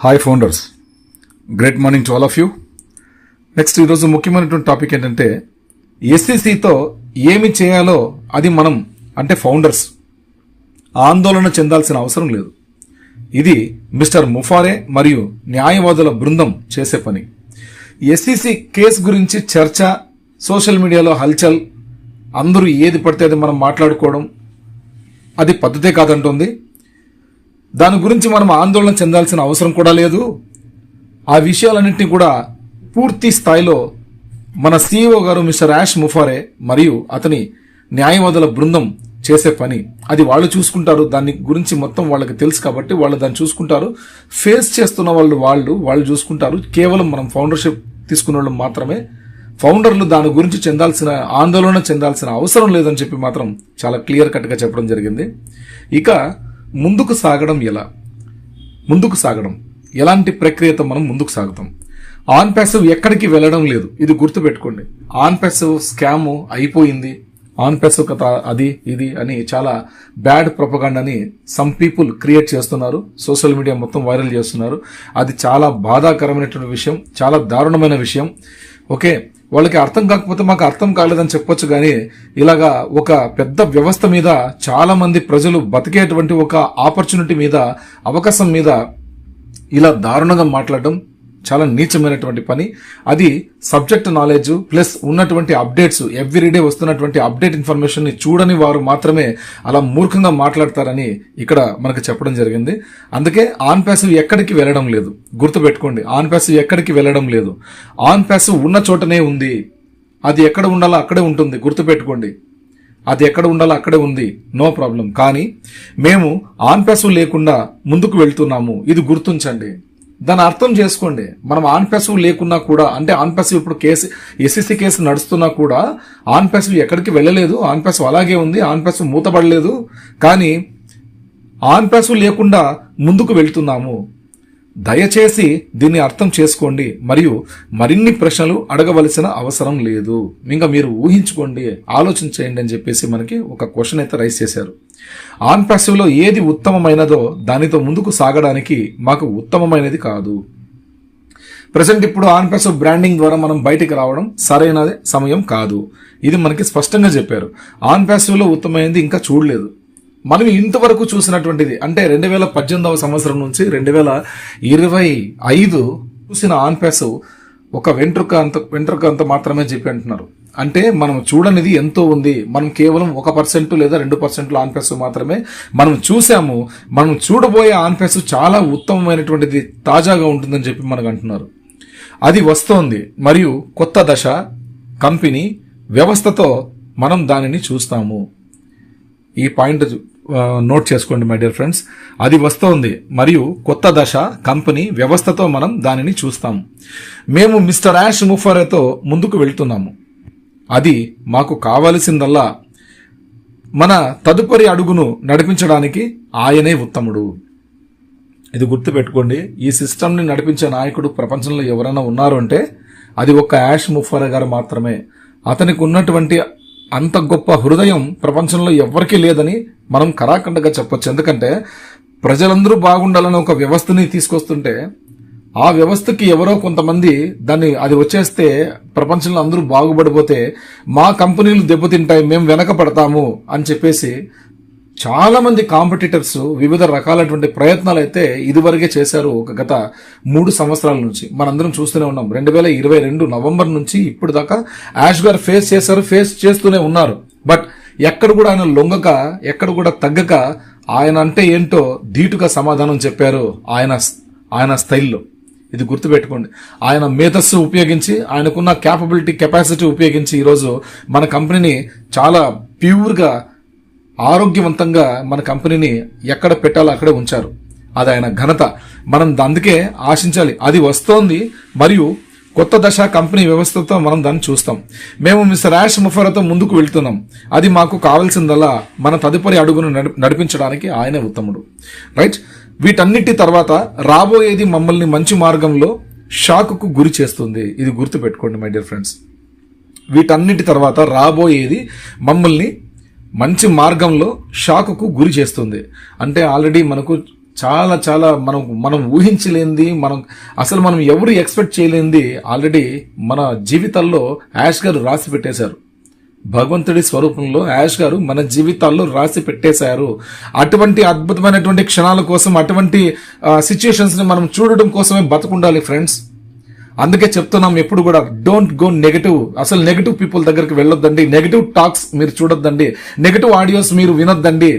Hi founders, great morning to all of you. Next ఈరోజు ముఖ్యమైనటువంటి topic ఏంటంటే ఎస్సీసీతో ఏమి చేయాలో అది మనం అంటే ఫౌండర్స్ ఆందోళన చెందాల్సిన అవసరం లేదు. ఇది మిస్టర్ ముఫారే మరియు న్యాయవాదుల బృందం చేసే పని. ఎస్సీసీ కేసు గురించి చర్చ, సోషల్ మీడియాలో హల్చల్, అందరూ ఏది పడితే అది మనం మాట్లాడుకోవడం అది పద్ధతే కాదంటుంది. దాని గురించి మనం ఆందోళన చెందాల్సిన అవసరం కూడా లేదు. ఆ విషయాలన్నింటినీ కూడా పూర్తి స్థాయిలో మన సీఈఓ గారు మిస్టర్ యాష్ ముఫారే మరియు అతని న్యాయవాదుల బృందం చేసే పని. అది వాళ్ళు చూసుకుంటారు. దాని గురించి మొత్తం వాళ్ళకి తెలుసు కాబట్టి వాళ్ళు దాన్ని చూసుకుంటారు. ఫేస్ చేస్తున్న వాళ్ళు చూసుకుంటారు. కేవలం మనం ఫౌండర్షిప్ తీసుకున్న వాళ్ళు మాత్రమే, ఫౌండర్లు దాని గురించి ఆందోళన చెందాల్సిన అవసరం లేదని చెప్పి మాత్రం చాలా క్లియర్ కట్గా చెప్పడం జరిగింది. ఇక ముందుకు సాగడం ఎలాంటి ప్రక్రియతో మనం ముందుకు సాగుతాం? ఆన్ ప్యాసివ్ ఎక్కడికి వెళ్ళడం లేదు. ఇది గుర్తుపెట్టుకోండి. ఆన్ ప్యాసివ్ స్కామ్ అయిపోయింది, ఆన్ ప్యాసివ్ కథ అది ఇది అని చాలా బ్యాడ్ ప్రొపగాండాని సమ్ పీపుల్ క్రియేట్ చేస్తున్నారు. సోషల్ మీడియా మొత్తం వైరల్ చేస్తున్నారు. అది చాలా బాధాకరమైనటువంటి విషయం, చాలా దారుణమైన విషయం. ఓకే, వాళ్ళకి అర్థం కాకపోతే మాకు అర్థం కాలేదని చెప్పొచ్చు, కానీ ఇలాగా ఒక పెద్ద వ్యవస్థ మీద చాలా మంది ప్రజలు బతికేటువంటి ఒక ఆపర్చునిటీ మీద, అవకాశం మీద ఇలా దారుణంగా మాట్లాడడం చాలా నీచమైనటువంటి పని. అది సబ్జెక్ట్ నాలెడ్జ్ ప్లస్ ఉన్నటువంటి అప్డేట్స్, ఎవ్రీడే వస్తున్నటువంటి అప్డేట్ ఇన్ఫర్మేషన్ ని చూడని వారు మాత్రమే అలా మూర్ఖంగా మాట్లాడతారని ఇక్కడ మనకు చెప్పడం జరిగింది. అందుకే ఆన్ ప్యాసివ్ ఎక్కడికి వెళ్ళడం లేదు. గుర్తుపెట్టుకోండి, ఆన్ ప్యాసివ్ ఎక్కడికి వెళ్ళడం లేదు. ఆన్ ప్యాసివ్ ఉన్న చోటనే ఉంది. అది ఎక్కడ ఉండాలో అక్కడే ఉంటుంది. గుర్తుపెట్టుకోండి, అది ఎక్కడ ఉండాలో అక్కడే ఉంది, నో ప్రాబ్లం. కానీ మేము ఆన్ ప్యాసివ్ లేకుండా ముందుకు వెళ్తున్నాము, ఇది గుర్తుంచండి. దాన్ని అర్థం చేసుకోండి. మనం ఆన్ ప్యాసివ్ లేకున్నా కూడా, అంటే ఆన్ ప్యాసివ్ ఇప్పుడు ఎస్సీసీ కేసు నడుస్తున్నా కూడా ఆన్ ప్యాసివ్ ఎక్కడికి వెళ్ళలేదు. ఆన్ ప్యాసివ్ అలాగే ఉంది. ఆన్ ప్యాసివ్ మూతపడలేదు. కానీ ఆన్ ప్యాసివ్ లేకుండా ముందుకు వెళ్తున్నాము. దయచేసి దీన్ని అర్థం చేసుకోండి మరియు మరిన్ని ప్రశ్నలు అడగవలసిన అవసరం లేదు. ఇంకా మీరు ఊహించుకోండి, ఆలోచన చేయండి అని చెప్పేసి మనకి ఒక క్వశ్చన్ అయితే రైజ్ చేశారు. ఆన్ ప్యాసివ్ లో ఏది ఉత్తమమైనదో దానితో ముందుకు సాగడానికి మాకు ఉత్తమమైనది కాదు. ప్రజెంట్ ఇప్పుడు ఆన్ ప్యాసివ్ బ్రాండింగ్ ద్వారా మనం బయటికి రావడం సరైన సమయం కాదు. ఇది మనకి స్పష్టంగా చెప్పారు. ఆన్ ప్యాసివ్ లో ఉత్తమమైనది ఇంకా చూడలేదు. మనం ఇంతవరకు చూసినటువంటిది అంటే 2018వ సంవత్సరం నుంచి 2025 చూసిన ఆన్ ప్యాసివ్ ఒక వెంట్రుక అంత మాత్రమే చెప్పి అంటున్నారు. అంటే మనం చూడనిది ఎంతో ఉంది. మనం కేవలం 1% లేదా 2% ఆన్ ప్యాసివ్ మాత్రమే మనం చూసాము. మనం చూడబోయే ఆన్ ప్యాసివ్ చాలా ఉత్తమమైనటువంటిది, తాజాగా ఉంటుందని చెప్పి మనకు అంటున్నారు. అది వస్తోంది మరియు కొత్త దశ కంపెనీ వ్యవస్థతో మనం దానిని చూస్తాము. ఈ పాయింట్ నోట్ చేసుకోండి మై డియర్ ఫ్రెండ్స్. అది వస్తోంది మరియు కొత్త దశ కంపెనీ వ్యవస్థతో మనం దానిని చూస్తాం. మేము మిస్టర్ యాష్ ముఫారేతో ముందుకు వెళ్తున్నాము. అది మాకు కావలసిందల్లా మన తదుపరి అడుగును నడిపించడానికి ఆయనే ఉత్తముడు. ఇది గుర్తుపెట్టుకోండి. ఈ సిస్టమ్ ని నడిపించే నాయకుడు ప్రపంచంలో ఎవరైనా ఉన్నారు అంటే అది ఒక్క యాష్ ముఫారే గారు మాత్రమే. అతనికి ఉన్నటువంటి అంత గొప్ప హృదయం ప్రపంచంలో ఎవరికీ లేదని మనం కరాఖండగా చెప్పొచ్చు. ఎందుకంటే ప్రజలందరూ బాగుండాలని ఒక వ్యవస్థని తీసుకొస్తుంటే ఆ వ్యవస్థకి ఎవరో కొంతమంది అది వచ్చేస్తే ప్రపంచంలో అందరూ బాగుపడిపోతే మా కంపెనీలు దెబ్బతింటాయి, మేము వెనక పడతాము అని చెప్పేసి చాలా మంది కాంపిటీటర్స్ వివిధ రకాలైనటువంటి ప్రయత్నాలు అయితే ఇదివరకే చేశారు. ఒక గత 3 సంవత్సరాల నుంచి మనందరం చూస్తూనే ఉన్నాం. 2022 నవంబర్ నుంచి ఇప్పుడు దాకా యాష్ గారు ఫేస్ చేస్తూనే ఉన్నారు. బట్ ఎక్కడ కూడా ఆయన లొంగక, ఎక్కడ కూడా తగ్గక ఆయన అంటే ఏంటో ధీటుగా సమాధానం చెప్పారు ఆయన స్టైల్లో. ఇది గుర్తుపెట్టుకోండి. ఆయన మేధస్సు ఉపయోగించి, ఆయనకున్న కెపాసిటీ ఉపయోగించి ఈరోజు మన కంపెనీని చాలా ప్యూర్గా, ఆరోగ్యవంతంగా మన కంపెనీని ఎక్కడ పెట్టాలో అక్కడే ఉంచారు. అది ఆయన ఘనత. మనం అందుకే ఆశించాలి. అది వస్తోంది మరియు కొత్త దశ కంపెనీ వ్యవస్థతో మనం దాన్ని చూస్తాం. మేము మిస్టర్ యాష్ ముఫారేతో ముందుకు వెళ్తున్నాం. అది మాకు కావాల్సిందల్లా మన తదుపరి అడుగును నడిపించడానికి ఆయనే ఉత్తముడు. రైట్. వీటన్నిటి తర్వాత రాబోయేది మమ్మల్ని మంచి మార్గంలో షాకుకు గురి చేస్తుంది. ఇది గుర్తుపెట్టుకోండి మై డియర్ ఫ్రెండ్స్. వీటన్నిటి తర్వాత రాబోయేది మమ్మల్ని మంచి మార్గంలో షాకుకు గురి చేస్తుంది. అంటే ఆల్రెడీ మనకు చాలా చాలా మనం ఊహించలేనిది, మనం ఎవరు ఎక్స్పెక్ట్ చేయలేనిది ఆల్రెడీ మన జీవితాల్లో యాష్ గారు రాసి పెట్టేశారు. భగవంతుడి స్వరూపంలో యాష్ గారు మన జీవితాల్లో రాసి పెట్టేశారు. అటువంటి అద్భుతమైనటువంటి క్షణాల కోసం, అటువంటి సిచ్యుయేషన్స్ ని మనం చూడడం కోసమే బతుకుండాలి ఫ్రెండ్స్. అందుకే చెప్తున్నాం ఎప్పుడు కూడా, డోంట్ గో నెగటివ్. అసలు నెగటివ్ పీపుల్ దగ్గరికి వెళ్ళొద్దండి, నెగటివ్ టాక్స్ మీరు చూడొద్దండి, నెగటివ్ ఆడియోస్ మీరు వినొద్దండి,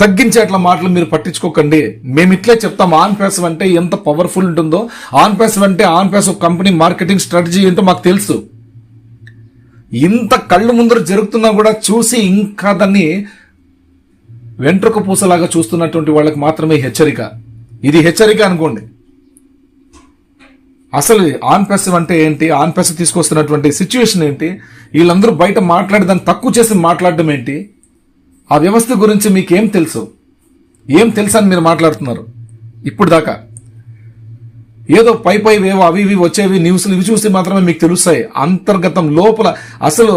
తగ్గించే అట్లా మాటలు మీరు పట్టించుకోకండి. మేము ఇట్లే చెప్తాం, ఆన్ ప్యాసివ్ అంటే ఎంత పవర్ఫుల్ ఉంటుందో, ఆన్ ప్యాసివ్ అంటే on passive company marketing strategy ఏంటో మాకు తెలుసు. ఇంత కళ్ళు ముందర జరుగుతున్నా కూడా చూసి ఇంకా దాన్ని వెంట్రుక పూసలాగా చూస్తున్నటువంటి వాళ్ళకి మాత్రమే హెచ్చరిక. ఇది హెచ్చరిక అనుకోండి. అసలు ఆన్ ప్యాసివ్ అంటే ఏంటి, ఆన్ ప్యాసివ్ తీసుకొస్తున్నటువంటి సిచ్యువేషన్ ఏంటి, వీళ్ళందరూ బయట మాట్లాడి దాన్ని తక్కువ చేసి మాట్లాడడం ఏంటి, ఆ వ్యవస్థ గురించి మీకేం తెలుసు, ఏం తెలుసు అని మీరు మాట్లాడుతున్నారు ఇప్పుడు దాకా. ఏదో పై వేవో అవి ఇవి వచ్చేవి న్యూస్లు ఇవి చూస్తే మాత్రమే మీకు తెలుస్తాయి. అంతర్గతం లోపల అసలు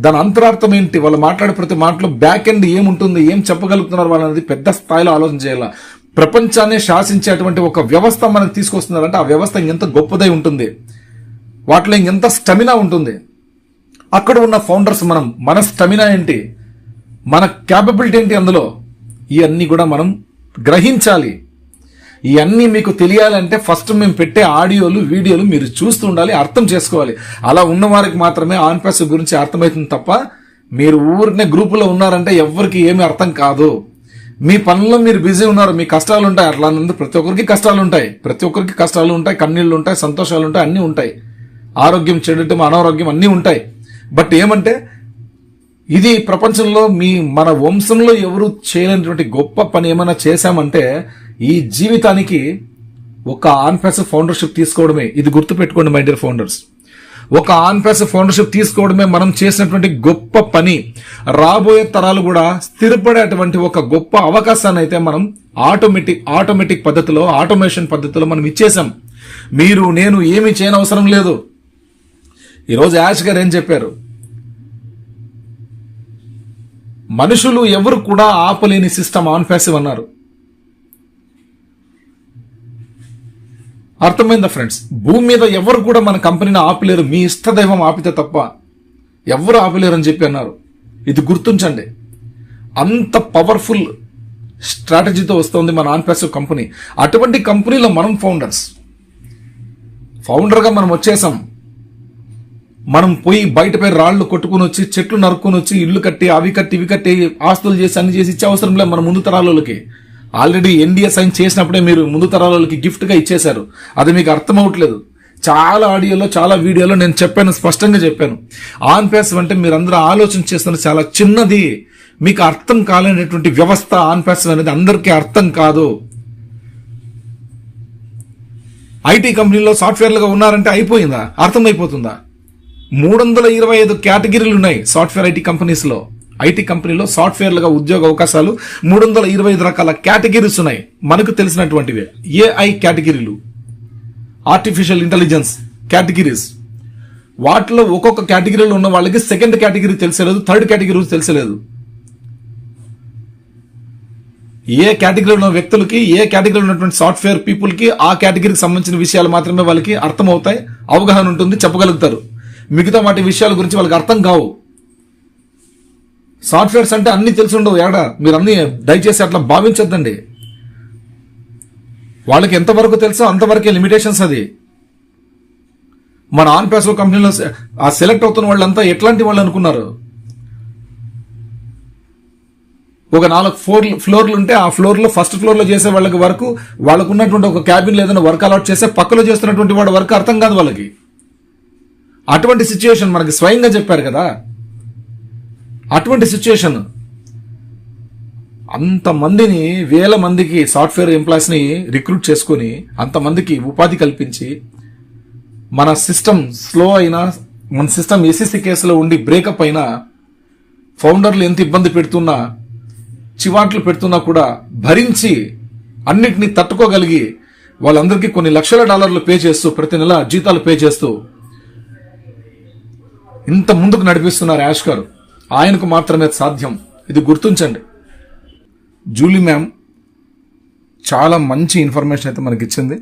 దాని అంతరార్థం ఏంటి, వాళ్ళు మాట్లాడే ప్రతి మాటలో బ్యాక్ ఎండ్ ఏముంటుంది, ఏం చెప్పగలుగుతున్నారు వాళ్ళనేది పెద్ద స్థాయిలో ఆలోచన చేయాల. ప్రపంచాన్ని శాసించేటువంటి ఒక వ్యవస్థ మనకు తీసుకొస్తున్నారంటే ఆ వ్యవస్థ ఇంకెంత గొప్పదై ఉంటుంది, వాటిలో ఇంకెంత స్టమినా ఉంటుంది. అక్కడ ఉన్న ఫౌండర్స్ మన స్టమినా ఏంటి, మన క్యాపబిలిటీ ఏంటి, అందులో ఇవన్నీ కూడా మనం గ్రహించాలి. ఇవన్నీ మీకు తెలియాలంటే ఫస్ట్ మేము పెట్టే ఆడియోలు వీడియోలు మీరు చూస్తూ ఉండాలి, అర్థం చేసుకోవాలి. అలా ఉన్న వారికి మాత్రమే ఆన్ ప్యాసివ్ గురించి అర్థమవుతుంది తప్ప మీరు ఊరినే గ్రూపులో ఉన్నారంటే ఎవరికి ఏమీ అర్థం కాదు. మీ పనుల్లో మీరు బిజీ ఉన్నారు, మీ కష్టాలు ఉంటాయి. అట్లా ప్రతి ఒక్కరికి కష్టాలు ఉంటాయి, ప్రతి ఒక్కరికి కష్టాలు ఉంటాయి, కన్నీళ్లు ఉంటాయి, సంతోషాలు ఉంటాయి, అన్నీ ఉంటాయి. ఆరోగ్యం చెడటం, అనారోగ్యం అన్నీ ఉంటాయి. బట్ ఏమంటే ఇది ప్రపంచంలో మన వంశంలో ఎవరు చేయలేనటువంటి గొప్ప పని ఏమైనా చేశామంటే ఈ జీవితానికి ఒక ఆన్ ప్యాసివ్ ఫౌండర్షిప్ తీసుకోవడమే. ఇది గుర్తుపెట్టుకోండి మై డియర్ ఫౌండర్స్, ఒక ఆన్ ప్యాసివ్ ఫౌండర్షిప్ తీసుకోవడమే మనం చేసినటువంటి గొప్ప పని. రాబోయే తరాలు కూడా స్థిరపడేటువంటి ఒక గొప్ప అవకాశాన్ని అయితే మనం ఆటోమేటిక్ పద్ధతిలో, ఆటోమేషన్ పద్ధతిలో మనం ఇచ్చేసాం. మీరు నేను ఏమీ చేయనవసరం లేదు. ఈరోజు యాష్ గారు ఏం చెప్పారు, మనుషులు ఎవరు కూడా ఆపలేని సిస్టమ్ ఆన్ ప్యాసివ్ అన్నారు. అర్థమైందా ఫ్రెండ్స్? భూమి మీద ఎవరు కూడా మన కంపెనీని ఆపలేరు, మీ ఇష్టదైవం ఆపితే తప్ప ఎవరు ఆపలేరు అని చెప్పి అన్నారు. ఇది గుర్తుంచండి. అంత పవర్ఫుల్ స్ట్రాటజీతో వస్తుంది మన ఆన్ ప్యాసివ్ కంపెనీ. అటువంటి కంపెనీలో మనం ఫౌండర్గా మనం వచ్చేసాం. మనం పోయి బయట రాళ్లు కొట్టుకుని వచ్చి, చెట్లు నరుక్కుని వచ్చి, ఇల్లు కట్టి, అవి కట్టి, ఇవి కట్టి, ఆస్తులు చేసి, అన్ని చేసి ఇచ్చే అవసరం లేదు మన ముందు తరాలకి. ఆల్రెడీ ఎన్డీఏ సైన్ చేసినప్పుడే మీరు ముందు తరాలకి గిఫ్ట్ గా ఇచ్చేశారు. అది మీకు అర్థం అవట్లేదు. చాలా ఆడియోలో, చాలా వీడియోలో నేను చెప్పాను, స్పష్టంగా చెప్పాను. ఆన్ ప్యాసివ్ అంటే మీరందరూ ఆలోచన చేస్తున్న చాలా చిన్నది, మీకు అర్థం కాలేనటువంటి వ్యవస్థ ఆన్ ప్యాసివ్ అనేది అందరికీ అర్థం కాదు. ఐటీ కంపెనీలో సాఫ్ట్వేర్లుగా ఉన్నారంటే అయిపోయిందా, అర్థమైపోతుందా? 325 కేటగిరీలు ఉన్నాయి సాఫ్ట్వేర్ ఐటీ కంపెనీస్ లో. ఐటీ కంపెనీలో సాఫ్ట్వేర్లుగా ఉద్యోగ అవకాశాలు 325 రకాల కేటగిరీస్ ఉన్నాయి మనకు తెలిసినటువంటివి. ఏఐ కేటగిరీలు, ఆర్టిఫిషియల్ ఇంటెలిజెన్స్ కేటగిరీస్, వాటిలో ఒక్కొక్క కేటగిరీలో ఉన్న వాళ్ళకి సెకండ్ కేటగిరీ తెలిసలేదు, థర్డ్ కేటగిరీ తెలిసలేదు. ఏ కేటగిరీలో ఉన్న వ్యక్తులకి, ఏ కేటగిరీలో ఉన్నటువంటి సాఫ్ట్వేర్ పీపుల్ కి ఆ కేటగిరీకి సంబంధించిన విషయాలు మాత్రమే వాళ్ళకి అర్థమవుతాయి, అవగాహన ఉంటుంది, చెప్పగలుగుతారు. మిగతా వాటి విషయాల గురించి వాళ్ళకి అర్థం కావు. సాఫ్ట్వేర్స్ అంటే అన్ని తెలిసి ఉండవు. మీరు అన్ని దయచేసి అట్లా భావించొద్దండి. వాళ్ళకి ఎంతవరకు తెలుసో అంతవరకే లిమిటేషన్స్. అది మన ఆన్ ప్యాసివ్ కంపెనీలో ఆ సెలెక్ట్ అవుతున్న వాళ్ళంతా ఎట్లాంటి వాళ్ళు అనుకున్నారు? ఒక 4 ఫ్లోర్లు ఉంటే ఆ ఫ్లోర్ లో ఫస్ట్ ఫ్లోర్ లో చేసే వాళ్ళకి వరకు, వాళ్ళకు ఉన్నటువంటి ఒక క్యాబిన్ లో ఏదైనా వర్క్ అలాట్ చేస్తే పక్కలో చేస్తున్నటువంటి వాడు వర్క్ అర్థం కాదు వాళ్ళకి. అటువంటి సిచ్యుయేషన్ మనకి స్వయంగా చెప్పారు కదా. అటువంటి సిచ్యుయేషన్ అంతమందిని, వేల మందికి సాఫ్ట్వేర్ ఎంప్లాయీస్ ని రిక్రూట్ చేసుకుని అంతమందికి ఉపాధి కల్పించి, మన సిస్టమ్ స్లో అయినా, మన సిస్టమ్ ఎస్ఎస్సి కేసులో ఉండి బ్రేకప్ అయినా, ఫౌండర్లు ఎంత ఇబ్బంది పెడుతున్నా, చివాట్లు పెడుతున్నా కూడా భరించి అన్నిటినీ తట్టుకోగలిగి వాళ్ళందరికీ కొన్ని లక్షల డాలర్లు పే చేస్తూ, ప్రతి నెల జీతాలు పే చేస్తూ ఇంత ముందుకు నడిపిస్తున్నారు యాష్ గారు. ఆయనకు మాత్రమే సాధ్యం, ఇది గుర్తుంచండి. జూలీ మ్యామ్ చాలా మంచి ఇన్ఫర్మేషన్ అయితే మనకి ఇచ్చింది.